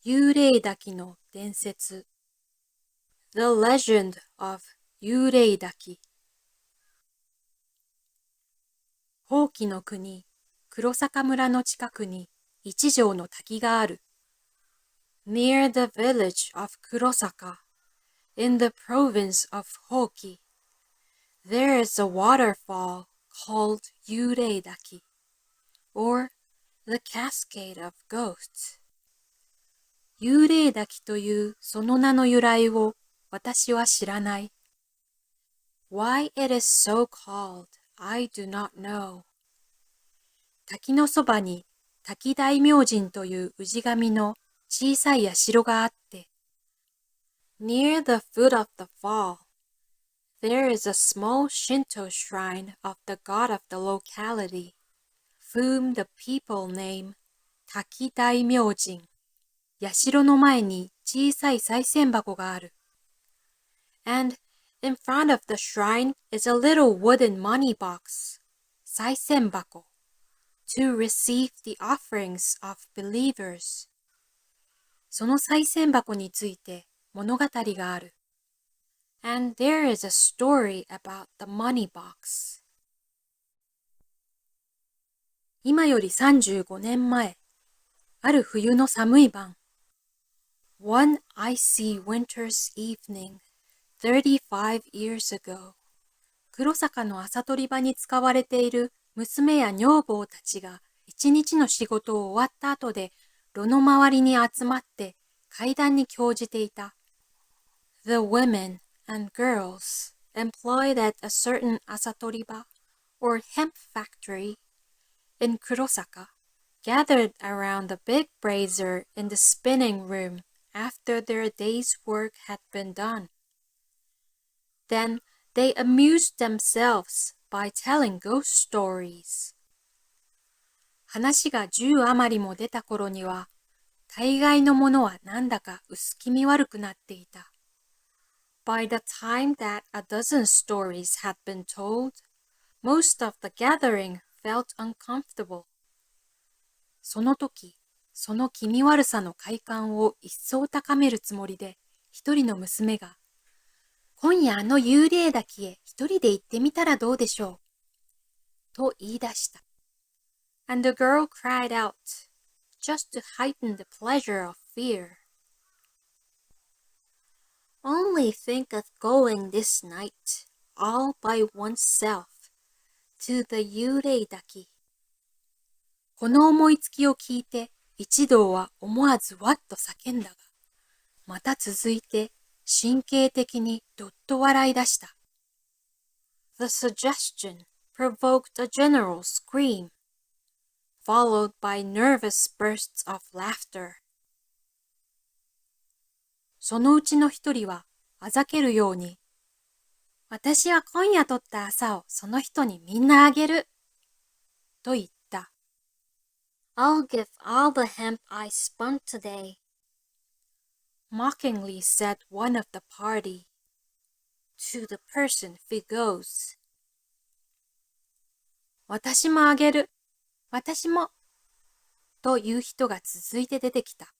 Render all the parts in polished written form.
幽霊滝の伝説 The Legend of Yurei-Daki 宝貴の国、黒坂村の近くに一条の滝がある。Near the village of Kurosaka, in the province of Hoki, there is a waterfall called Yurei-Daki, or the Cascade of Ghosts. 幽霊滝というその名の由来を私は知らない。Why it is so called, I do not know. 滝のそばに滝大明神という氏神の小さい社があって、Near the foot of the fall, there is a small Shinto shrine of the god of the locality, whom the people name 滝大明神。社の前に小さい賽銭箱がある。And in front of the shrine is a little wooden money box, 賽銭箱, to receive the offerings of believers. その賽銭箱について物語がある。And there is a story about the money box. 今より35年前、ある冬の寒い晩、One icy winter's evening, 35 years ago. 黒坂の朝取り場に使われている娘や女房たちが一日の仕事を終わった後で炉の周りに集まって怪談に興じていた。The women and girls employed at a certain 朝取り場 or hemp factory in Kurosaka gathered around the big brazier in the spinning room.After their day's work had been done. Then they amused themselves by telling ghost stories. 話が10余りも出た頃には、大概のものはなんだか薄気味悪くなっていた。By the time that a dozen stories had been told, most of the gathering felt uncomfortable. その時、その気味悪さの快感を一層高めるつもりで、一人の娘が、今夜幽霊滝へ一人で行ってみたらどうでしょう、と言い出した。And the girl cried out, just to heighten the pleasure of fear. Only think of going this night, all by oneself, to the Yurei-Daki. この思いつきを聞いて、一同は思わずわっと叫んだが、また続いて神経的にどっと笑い出した。The suggestion provoked a general scream, followed by nervous bursts of laughter. そのうちの一人はあざけるように、私は今夜取った麻をその人にみんなあげる、と言った。I'll give all the hemp I spun today, mockingly said one of the party, to the person who goes. 私もあげる、私も、という人が続いて出てきた。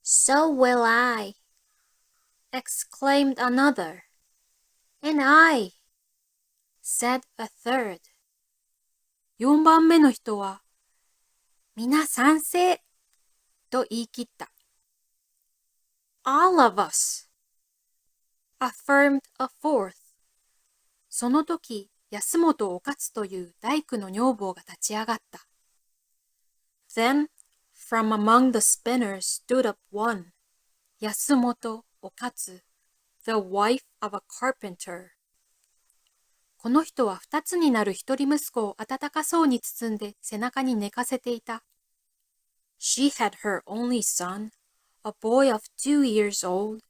So will I, exclaimed another. And I, said a third. 4番目の人は、皆賛成と言い切った。All of us, affirmed a fourth. その時、安本お勝という大工の女房が立ち上がった。Then, from among the spinners stood up one, 安本お勝, the wife of a carpenter. この人は2つになる一人息子を温かそうに包んで背中に寝かせていた。She had her only son, a boy of 2 years old,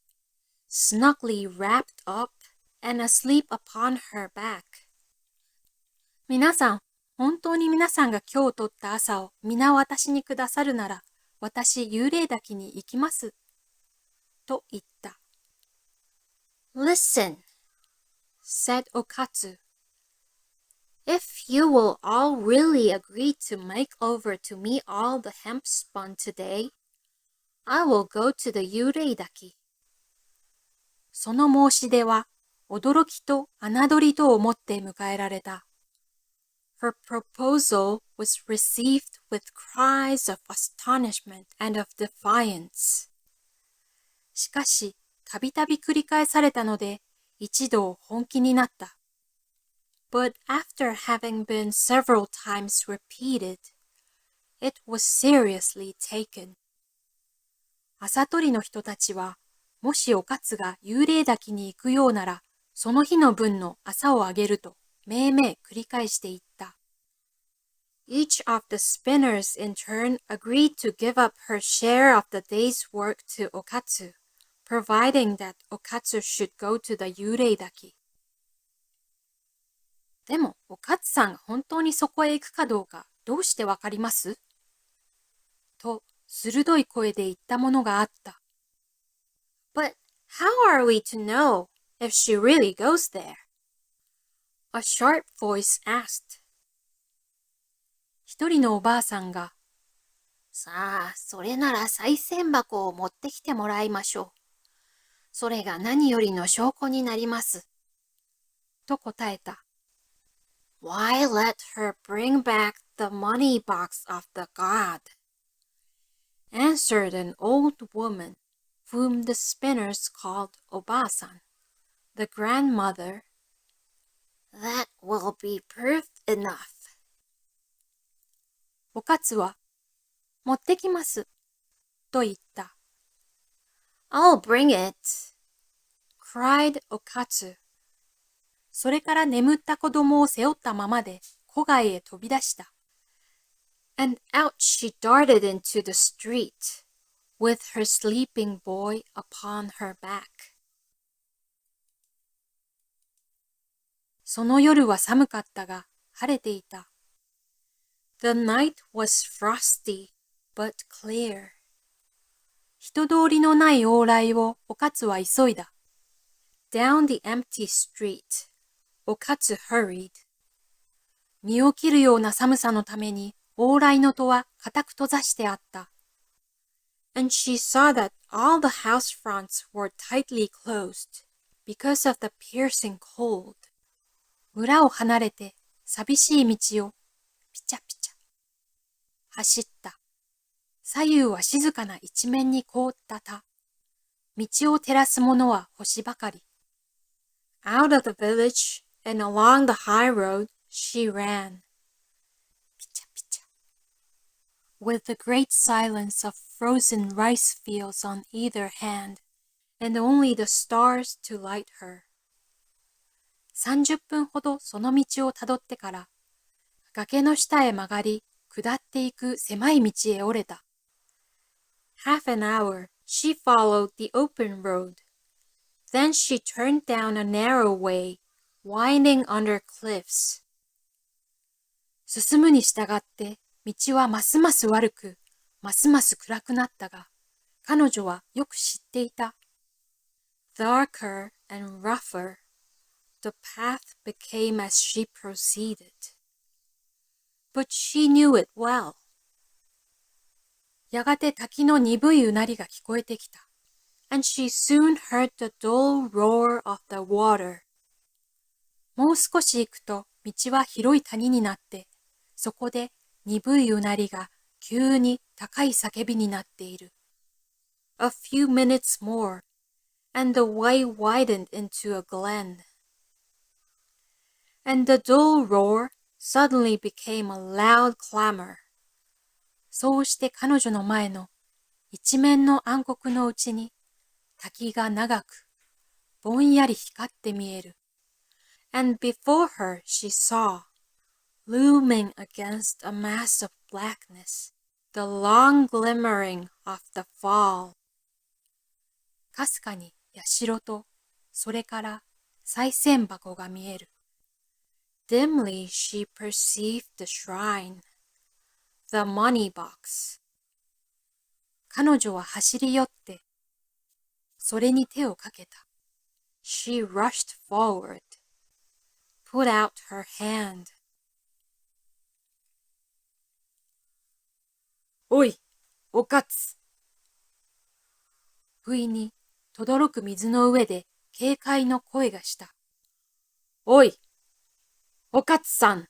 snugly wrapped up and asleep upon her back. 皆さん、本当に皆さんが今日取った朝を皆私にくださるなら、私幽霊滝に行きます。と言った。Listen, said Okatsu. If you will all really agree to make over to me all the hemp spun today, I will go to the Yurei-Daki. その申し出は、驚きと侮りとをもって迎えられた。Her proposal was received with cries of astonishment and of defiance. しかし、たびたび繰り返されたので、一度本気になった。But after having been several times repeated, it was seriously taken. 朝取りの人たちは、もしおかつが幽霊滝に行くようなら、その日の分の朝をあげると、めいめい繰り返していった。Each of the spinners in turn agreed to give up her share of the day's work to Okatsu, providing that Okatsu should go to the Yurei-Daki. でも、おかつさんが本当にそこへ行くかどうか、どうしてわかりますと、鋭い声で言ったものがあった。But how are we to know if she really goes there? A sharp voice asked. 一人のおばあさんが、さあ、それなら賽銭箱を持ってきてもらいましょう。それが何よりの証拠になります。と答えた。Why let her bring back the money box of the god? Answered an old woman, whom the spinners called おばあさん, the grandmother. That will be proof enough. おかつは、持ってきます、と言った。I'll bring it, cried おかつ。それから眠った子供を背負ったままで戸外へ飛び出した。And out she darted into the street, with her sleeping boy upon her back. その夜は寒かったが、晴れていた。The night was frosty, but clear. 人通りのない往来をおかつは急いだ。Down the empty street, おかつ hurried. 身を切るような寒さのために往来の戸は固く閉ざしてあった。And she saw that all the house fronts were tightly closed because of the piercing cold. 村を離れて寂しい道をピチャピチャ走った。左右は静かな一面に凍った田。道を照らすものは星ばかり。Out of the village and along the high road she ran. ピチャピチャ。With the great silence of frozen rice fields on either hand, and only the stars to light her. 30分ほどその道をたどってから、崖の下へ曲がり、下っていく狭い道へ折れた。Half an hour she followed the open road. Then she turned down a narrow way, winding under cliffs. 進むに従って、道はますます悪く、ますます暗くなったが、彼女はよく知っていた。Darker and rougher, the path became as she proceeded. But she knew it well. やがて滝の鈍いうなりが聞こえてきた。And she soon heard the dull roar of the water. もう少し行くと道は広い谷になって、そこで鈍いうなりが急に高い叫びになっている。A few minutes more, and the way widened into a glen. And the dull roar suddenly became a loud clamor. そうして彼女の前の一面の暗黒のうちに滝が長くぼんやり光って見える。And before her she saw, looming against a mass of blackness, the long glimmering of the fall. かすかに社と、それから賽銭箱が見える。Dimly she perceived the shrine, the money box. 彼女は走り寄って、それに手をかけた。She rushed forward, put out her hand. おい、おかつ。不意に、轟く水の上で警戒の声がした。おい、おかつさん。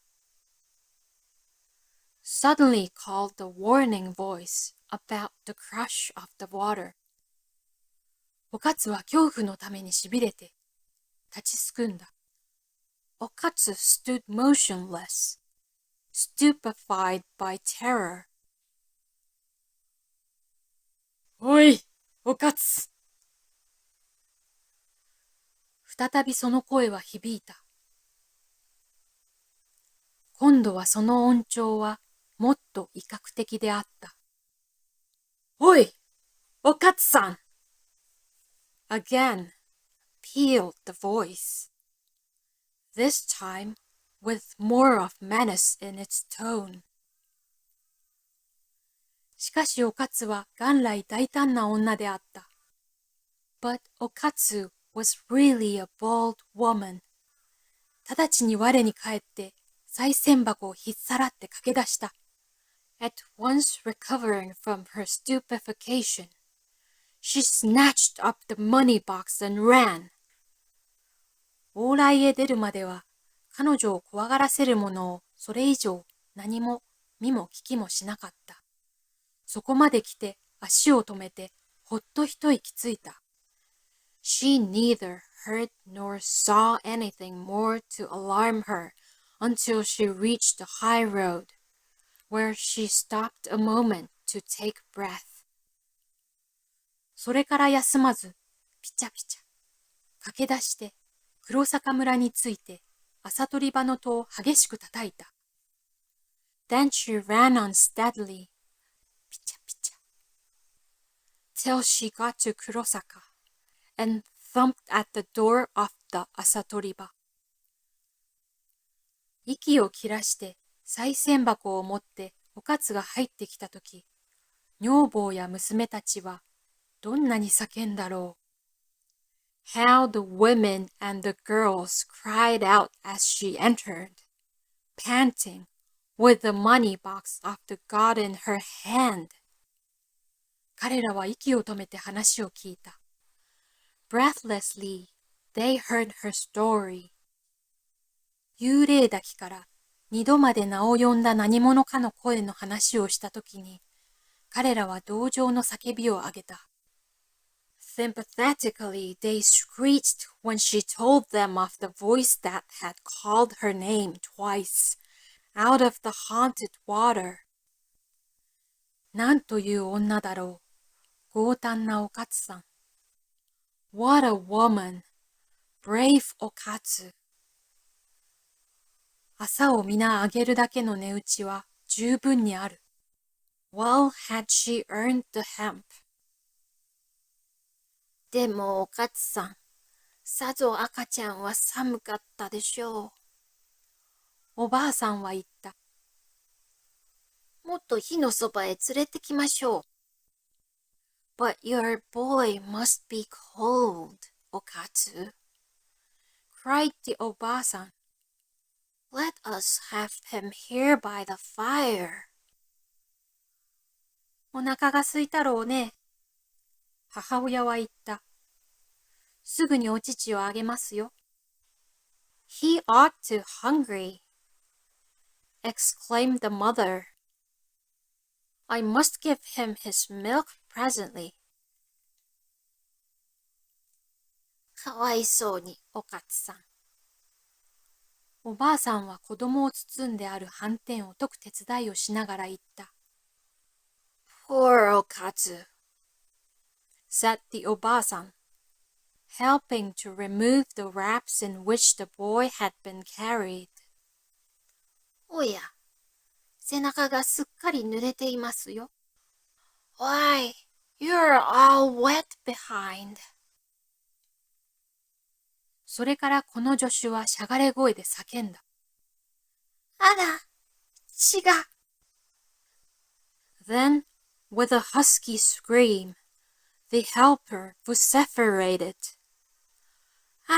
Suddenly called the warning voice about the crush of the water. おかつは恐怖のためにしびれて、立ちすくんだ。おかつ stood motionless, stupefied by terror. おい、おかつ。再びその声は響いた。今度はその音調はもっと威嚇的であった。おい、おかつさん。Again, pealed the voice. This time, with more of menace in its tone. しかしおかつは元来大胆な女であった。But Okatsu was really a bold woman. 直ちに我に返って賽銭箱を引っさらって駆け出した。At once recovering from her stupefaction, she snatched up the money box and ran. 往来へ出るまでは彼女を怖がらせるものをそれ以上何も見も聞きもしなかった。そこまで来て足を止めてほっと一息ついた。She neither heard nor saw anything more to alarm her until she reached the high road, where she stopped a moment to take breath. それから休まず、ピチャピチャ、駆け出して黒坂村に着いて朝取り場の戸を激しく叩いた。Then she ran on steadily, ピチャピチャ、till she got to Kurosaka, and thumped at the door of the 朝取り場。息を切らして賽銭箱を持っておかつが入ってきたとき、女房や娘たちはどんなに叫んだろう。How the women and the girls cried out as she entered, panting, with the money box of the god in her hand. 彼らは息を止めて話を聞いた。Breathlessly, they heard her story. 幽霊滝から二度まで名を呼んだ何者かの声の話をしたときに、彼らは同情の叫びを上げた。Sympathetically, they screeched when she told them of the voice that had called her name twice, out of the haunted water. なんという女だろう、強胆なおかつさん。What a woman! Brave Okatsu! 朝を皆あげるだけの値打ちは十分にある。Well had she earned the hemp. でもおかつさん、さぞ赤ちゃんは寒かったでしょう。おばあさんは言った。もっと火のそばへ連れてきましょう。But your boy must be cold, Okatsu, cried the おばあさん。Let us have him here by the fire. お腹が空いたろうね。母親は言った。すぐにお乳をあげますよ。He ought to hungry, exclaimed the mother. I must give him his milk presently. かわいそうに、おかつさん。おばあさんは子供を包んである斑点を解く手伝いをしながら言った。Poor Okatsu, said the おばあさん, helping to remove the wraps in which the boy had been carried. おや、背中がすっかり濡れていますよ。Why, you're all wet behind. それからこの助手はしゃがれ声で叫んだ。あら、血が。Then, with a husky scream, the helper vociferated. あ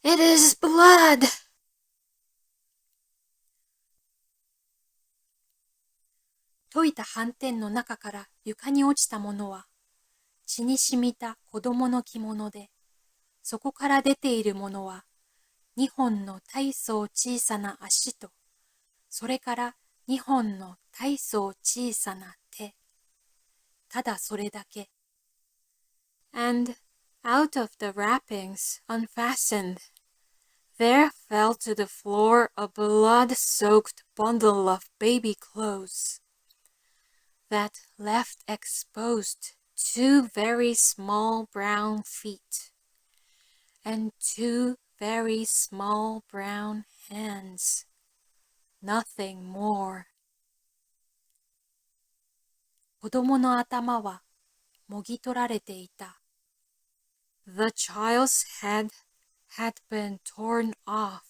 ら、it is blood! 溶いた斑点の中から床に落ちたものは、血に染みた子供の着物で、そこから出ているものは、2本の大層小さな足と、それから2本の大層小さな手。ただそれだけ。And out of the wrappings unfastened, there fell to the floor a blood-soaked bundle of baby clothes that left exposed two very small brown feet and two very small brown hands. Nothing more. 子供の頭はもぎ取られていた。The child's head had been torn off